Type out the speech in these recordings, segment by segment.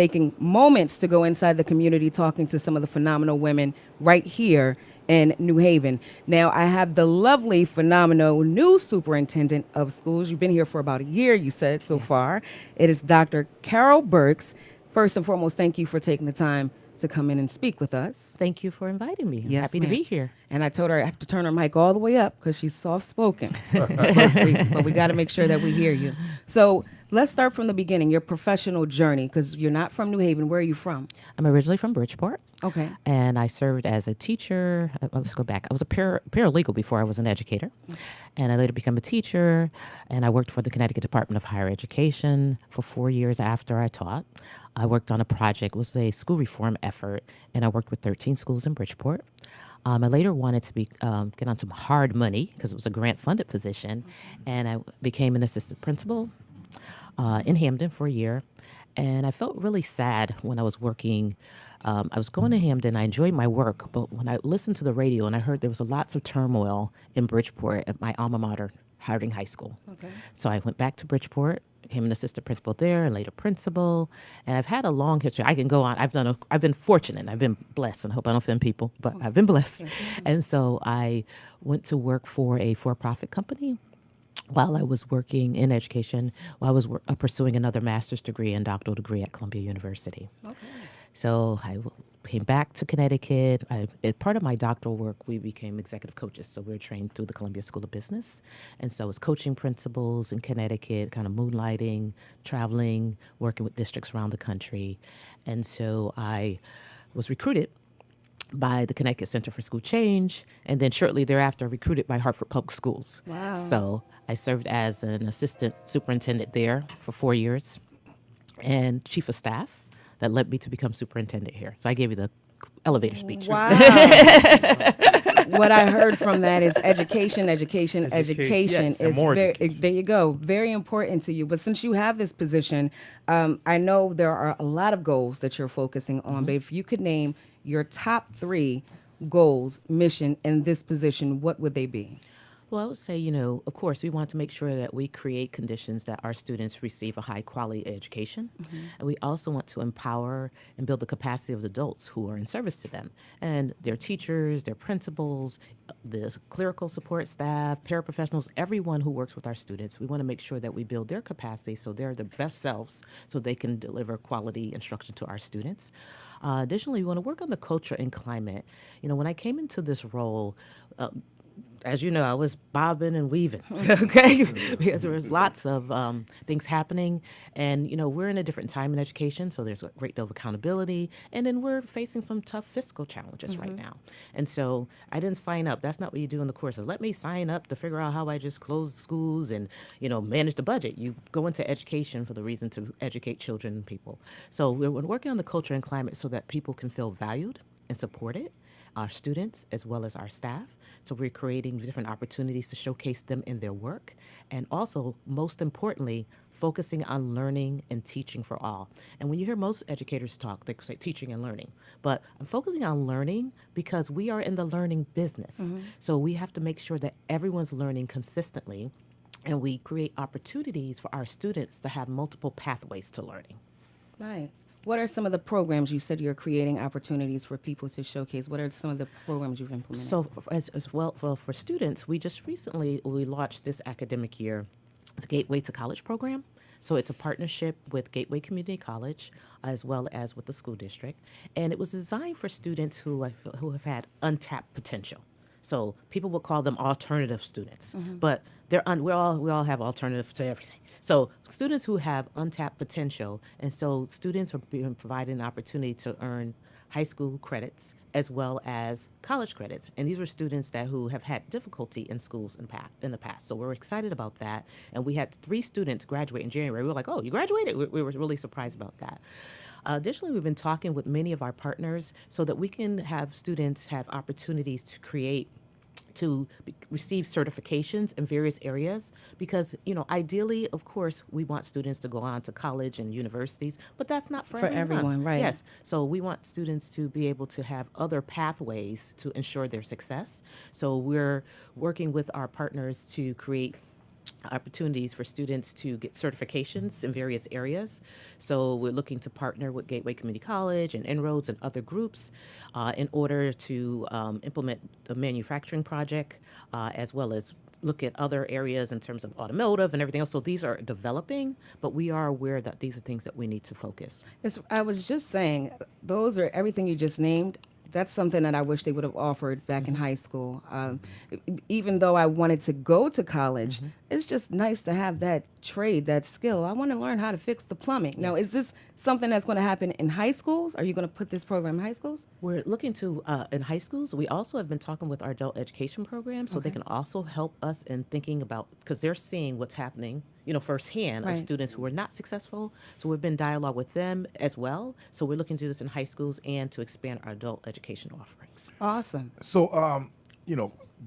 taking moments to go inside the community, talking to some of the phenomenal women right here in New Haven. Now, I have the lovely, phenomenal new superintendent of schools. You've been here for about a year, you said so Yes. far. It is Dr. Carol Burks. First and foremost, thank you for taking the time to come in and speak with us. Thank you for inviting me. I'm Yes, happy to ma'am. be here. And I told her I have to turn her mic all the way up because she's soft spoken. But we got to make sure that we hear you. So let's start from the beginning, your professional journey, because you're not from New Haven. Where are you from? I'm originally from Bridgeport, Okay. and I served as a teacher. Let's go back. I was a paralegal before I was an educator, and I later became a teacher, and I worked for the Connecticut Department of Higher Education for 4 years after I taught. I worked on a project, it was a school reform effort, and I worked with 13 schools in Bridgeport. I later wanted to get on some hard money because it was a grant-funded position, and I became an assistant principal in Hamden for a year. And I felt really sad when I was working. I was going to Hamden. I enjoyed my work, but when I listened to the radio and I heard there was lots of turmoil in Bridgeport at my alma mater, Harding High School. Okay. So I went back to Bridgeport, became an assistant principal there, and later principal. And I've had a long history. I can go on. I've been fortunate. I've been blessed, and I hope I don't offend people, but I've been blessed. And so I went to work for a for-profit company while I was working in education, while I was pursuing another master's degree and doctoral degree at Columbia University. Okay. So came back to Connecticut. As part of my doctoral work, we became executive coaches. So we were trained through the Columbia School of Business. And so I was coaching principals in Connecticut, kind of moonlighting, traveling, working with districts around the country. And so I was recruited by the Connecticut Center for School Change, and then shortly thereafter recruited by Hartford Public Schools. Wow. So I served as an assistant superintendent there for 4 years and chief of staff that led me to become superintendent here. So I gave you the elevator speech. Wow. What I heard from that is education, education, education Yes. is And more very, education. there you go, very important to you. But since you have this position, I know there are a lot of goals that you're focusing on, but if you could name your top three goals, mission in this position, what would they be? Well, I would say, of course, we want to make sure that we create conditions that our students receive a high quality education. And we also want to empower and build the capacity of the adults who are in service to them and their teachers, their principals, the clerical support staff, paraprofessionals, everyone who works with our students. We want to make sure that we build their capacity so they're their best selves so they can deliver quality instruction to our students. Additionally, we want to work on the culture and climate. When I came into this role, as you know, I was bobbing and weaving, okay, because there was lots of things happening. And, we're in a different time in education, so there's a great deal of accountability. And then we're facing some tough fiscal challenges right now. And so I didn't sign up. That's not what you do in the courses. Let me sign up to figure out how I just close schools and, manage the budget. You go into education for the reason to educate children and people. So we're working on the culture and climate so that people can feel valued and supported, our students as well as our staff. So we're creating different opportunities to showcase them in their work. And also, most importantly, focusing on learning and teaching for all. And when you hear most educators talk, they say teaching and learning. But I'm focusing on learning because we are in the learning business. So we have to make sure that everyone's learning consistently, and we create opportunities for our students to have multiple pathways to learning. Nice. What are some of the programs you said you're creating opportunities for people to showcase? What are some of the programs you've implemented? So as well for students, we just recently we launched this academic year. It's a Gateway to College program. So it's a partnership with Gateway Community College as well as with the school district, and it was designed for students who have had untapped potential. So people would call them alternative students, but we all have alternatives to everything. So students who have untapped potential, and so students are being provided an opportunity to earn high school credits as well as college credits. And these were students who have had difficulty in schools in the past. So we're excited about that. And we had 3 students graduate in January. We were like, oh, you graduated? We were really surprised about that. Additionally, we've been talking with many of our partners so that we can have students have opportunities to receive certifications in various areas because, ideally, of course, we want students to go on to college and universities, but that's not for everyone, right. Yes. So we want students to be able to have other pathways to ensure their success. So we're working with our partners to create opportunities for students to get certifications in various areas. So we're looking to partner with Gateway Community College and Inroads and other groups in order to implement the manufacturing project, as well as look at other areas in terms of automotive and everything else. So these are developing, but we are aware that these are things that we need to focus. I was just saying, those are everything you just named. That's something that I wish they would have offered back in high school. Even though I wanted to go to college, it's just nice to have that trade, that skill. I want to learn how to fix the plumbing. Now, is this something that's going to happen in high schools? Are you going to put this program in high schools? We're looking to in high schools. We also have been talking with our adult education program, so they can also help us in thinking about, because they're seeing what's happening, firsthand of Right. students who are not successful. So we've been in dialogue with them as well. So we're looking to do this in high schools and to expand our adult education offerings. Awesome. So,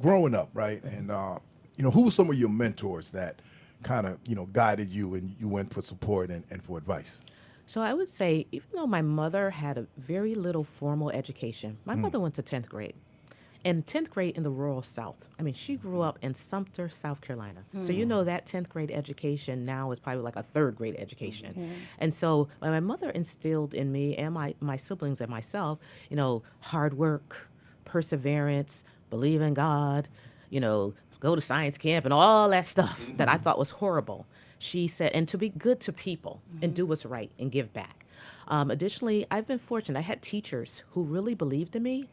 growing up, right, and who were some of your mentors that kind of guided you and you went for support and for advice? So I would say, even though my mother had a very little formal education, my mother went to 10th grade. And 10th grade in the rural South. I mean, she grew up in Sumter, South Carolina. So that 10th grade education now is probably like a third grade education. And so when my mother instilled in me and my siblings and myself, hard work, perseverance, believe in God, go to science camp and all that stuff that I thought was horrible. She said, and to be good to people and do what's right and give back. Additionally, I've been fortunate. I had teachers who really believed in me.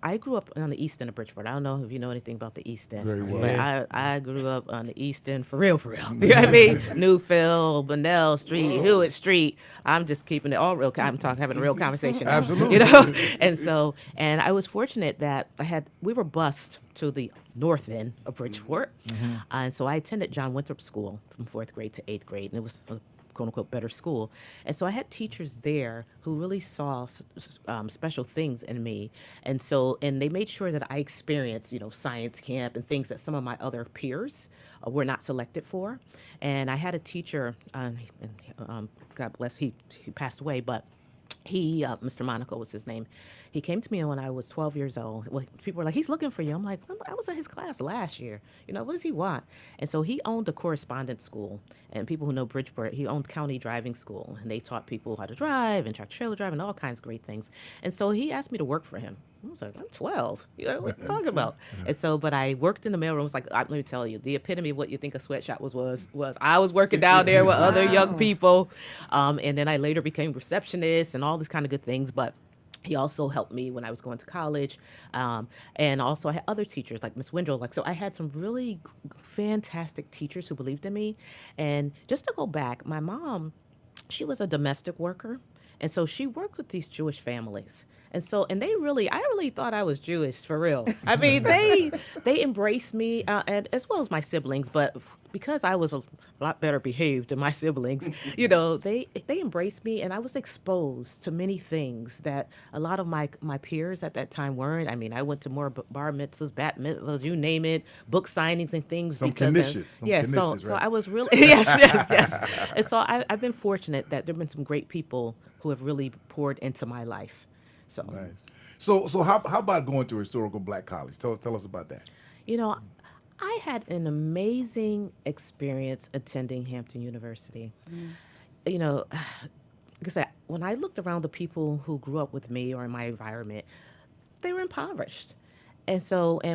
I grew up on the east end of Bridgeport. I don't know if you know anything about the east end. Very well. But I grew up on the east end for real, for real. You know what I mean? Newfield, Bunnell Street, Hewitt Street. I'm just keeping it all real. I'm having a real conversation now. Absolutely. And I was fortunate that we were bused to the north end of Bridgeport. And so I attended John Winthrop School from 4th grade to 8th grade. And it was a quote unquote better school. And so I had teachers there who really saw special things in me. And they made sure that I experienced, science camp and things that some of my other peers were not selected for. And I had a teacher, God bless, he passed away, but Mr. Monaco was his name. He came to me when I was 12 years old. Well, people were like, he's looking for you. I'm like, I was in his class last year. What does he want? And so he owned a correspondence school. And people who know Bridgeport, he owned county driving school. And they taught people how to drive and tractor trailer drive and all kinds of great things. And so he asked me to work for him. I was like, I'm 12. What are you talking about? And so, but I worked in the mailroom. It's like, let me tell you, the epitome of what you think a sweatshop was I was working down there with other young people. And then I later became receptionist and all these kind of good things. But he also helped me when I was going to college. And also I had other teachers like Miss Wendell. So I had some really fantastic teachers who believed in me. And just to go back, my mom, she was a domestic worker. And so she worked with these Jewish families. And I really thought I was Jewish for real. I mean, they embraced me, and as well as my siblings, but because I was a lot better behaved than my siblings, they embraced me, and I was exposed to many things that a lot of my peers at that time weren't. I mean, I went to more bar mitzvahs, bat mitzvahs, you name it, book signings and things. So I was really, yes. And so I've been fortunate that there have been some great people who have really poured into my life. So, nice. So how about going to a historical black college? Tell us about that. I had an amazing experience attending Hampton University. Like I said, when I looked around the people who grew up with me or in my environment, they were impoverished. And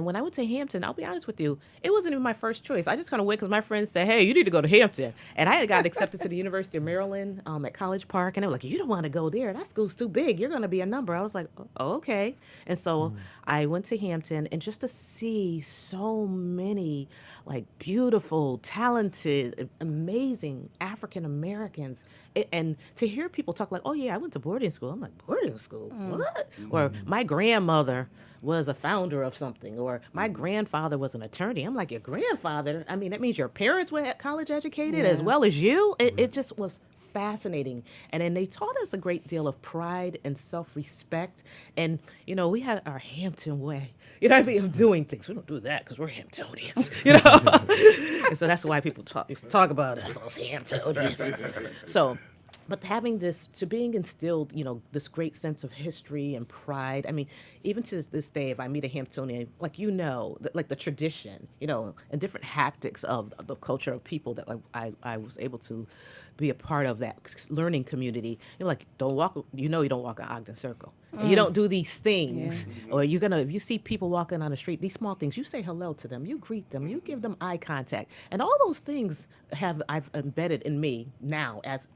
when I went to Hampton, I'll be honest with you, it wasn't even my first choice. I just kind of went because my friends said, hey, you need to go to Hampton. And I had gotten accepted to the University of Maryland at College Park. And they were like, you don't want to go there. That school's too big. You're going to be a number. I was like, oh, okay. And so I went to Hampton, and just to see so many beautiful, talented, amazing African Americans, and to hear people talk like, oh, yeah, I went to boarding school. I'm like, boarding school? What? Or my grandmother was a founder of something, or my grandfather was an attorney. I'm like, your grandfather? I mean, that means your parents were college educated as well as you? It just was fascinating. And then they taught us a great deal of pride and self-respect. And, we had our Hampton way, of doing things. We don't do that because we're Hamptonians, And so that's why people talk about us, those Hamptonians. So but having this to being instilled, this great sense of history and pride. I mean, even to this day, if I meet a Hamptonian, like like the tradition, and different haptics of the culture of people that I was able to be a part of that learning community. Like don't walk, you don't walk in Ogden Circle, and you don't do these things, or if you see people walking on the street, these small things, you say hello to them, you greet them, you give them eye contact, and all those things I've embedded in me now as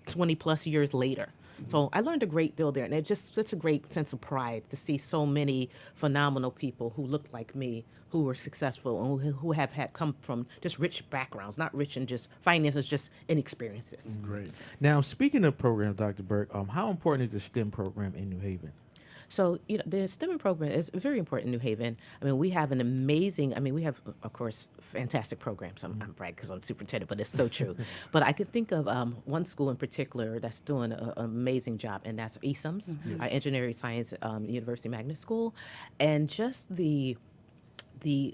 20 plus years later. So I learned a great deal there, and it's just such a great sense of pride to see so many phenomenal people who look like me, who were successful, and who have had come from just rich backgrounds, not rich in just finances, just in experiences. Great. Now, speaking of programs, Dr. Burke, how important is the STEM program in New Haven? So, the STEM program is very important in New Haven. I mean, we have we have, of course, fantastic programs. I'm bragging because I'm superintendent, but it's so true. But I could think of one school in particular that's doing an amazing job, and that's ESUMS, our Engineering Science University Magnet School. And just the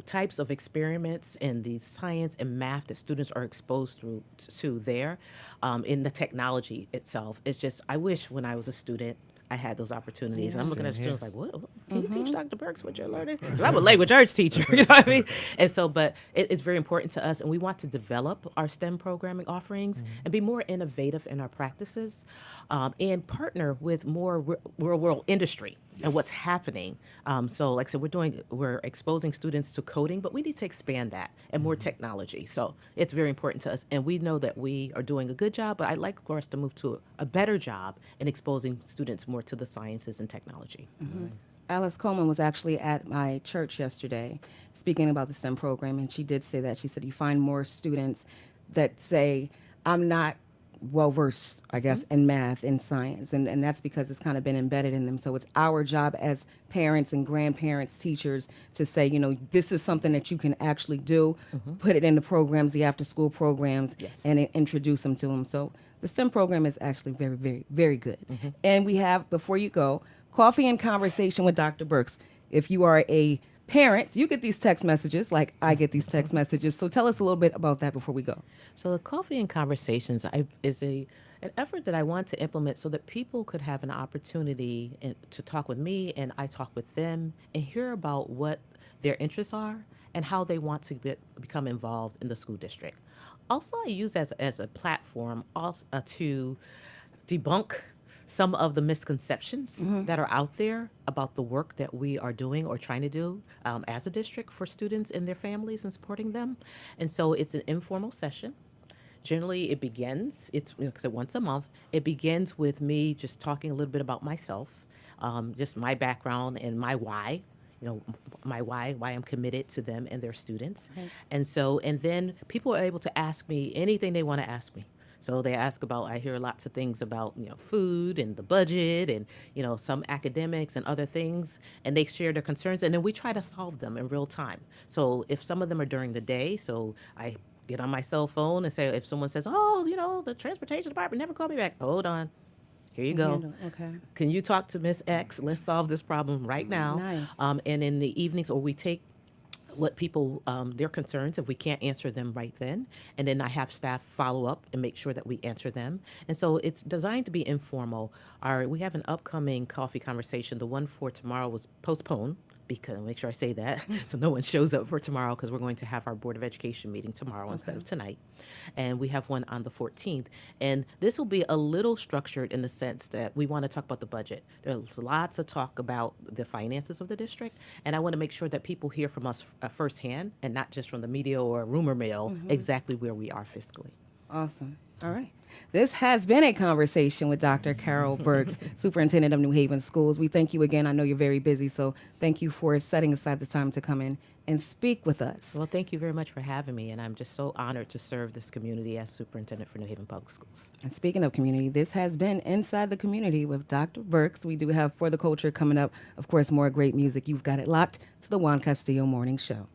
types of experiments and the science and math that students are exposed to there in the technology itself. It's just, I wish when I was a student, I had those opportunities. And I'm looking at students like, what? Can you teach Dr. Burks what you're learning? 'Cause I'm a language arts teacher, you know what I mean? And so, but it's very important to us, and we want to develop our STEM programming offerings and be more innovative in our practices, and partner with more real world industry and what's happening. So like I said, we're exposing students to coding, but we need to expand that and more technology. So it's very important to us, and we know that we are doing a good job, but I'd like, of course, to move to a better job in exposing students more to the sciences and technology. Alice Coleman was actually at my church yesterday speaking about the STEM program, and she did say that. She said you find more students that say, I'm not well-versed, I guess, in math and science, and that's because it's kind of been embedded in them. So it's our job as parents and grandparents, teachers, to say, this is something that you can actually do, put it in the programs, the after-school programs, and introduce them to them. So the STEM program is actually very, very, very good. And we have, before you go, Coffee and Conversation with Dr. Burks. If you are a parent, you get these text messages like I get these text messages. So tell us a little bit about that before we go. So the Coffee and Conversations is an effort that I want to implement so that people could have an opportunity to talk with me, and I talk with them and hear about what their interests are and how they want to become involved in the school district. Also, I use as a platform also, to debunk some of the misconceptions that are out there about the work that we are doing or trying to do as a district for students and their families and supporting them. And so it's an informal session. Generally, it begins, because once a month, it begins with me just talking a little bit about myself, just my background and my why. Why I'm committed to them and their students. Okay. And then people are able to ask me anything they want to ask me. So they ask about, I hear lots of things about, food and the budget and, some academics and other things, and they share their concerns, and then we try to solve them in real time. So if some of them are during the day, so I get on my cell phone and say, if someone says, the transportation department never called me back, hold on. Here you go. Okay. Can you talk to Miss X? Let's solve this problem right now. Nice. And in the evenings, or we take what people, their concerns, if we can't answer them right then, and then I have staff follow up and make sure that we answer them. And so it's designed to be informal. We have an upcoming coffee conversation. The one for tomorrow was postponed, because make sure I say that so no one shows up for tomorrow, because we're going to have our Board of Education meeting tomorrow instead of tonight. And we have one on the 14th. And this will be a little structured in the sense that we want to talk about the budget. There's lots of talk about the finances of the district, and I want to make sure that people hear from us firsthand and not just from the media or rumor mill exactly where we are fiscally. Awesome. All right. This has been a conversation with Dr. Carol Burks, Superintendent of New Haven Schools. We thank you again. I know you're very busy, so thank you for setting aside the time to come in and speak with us. Well, thank you very much for having me, and I'm just so honored to serve this community as Superintendent for New Haven Public Schools. And speaking of community, this has been Inside the Community with Dr. Burks. We do have For the Culture coming up. Of course, more great music. You've got it locked to the Juan Castillo Morning Show.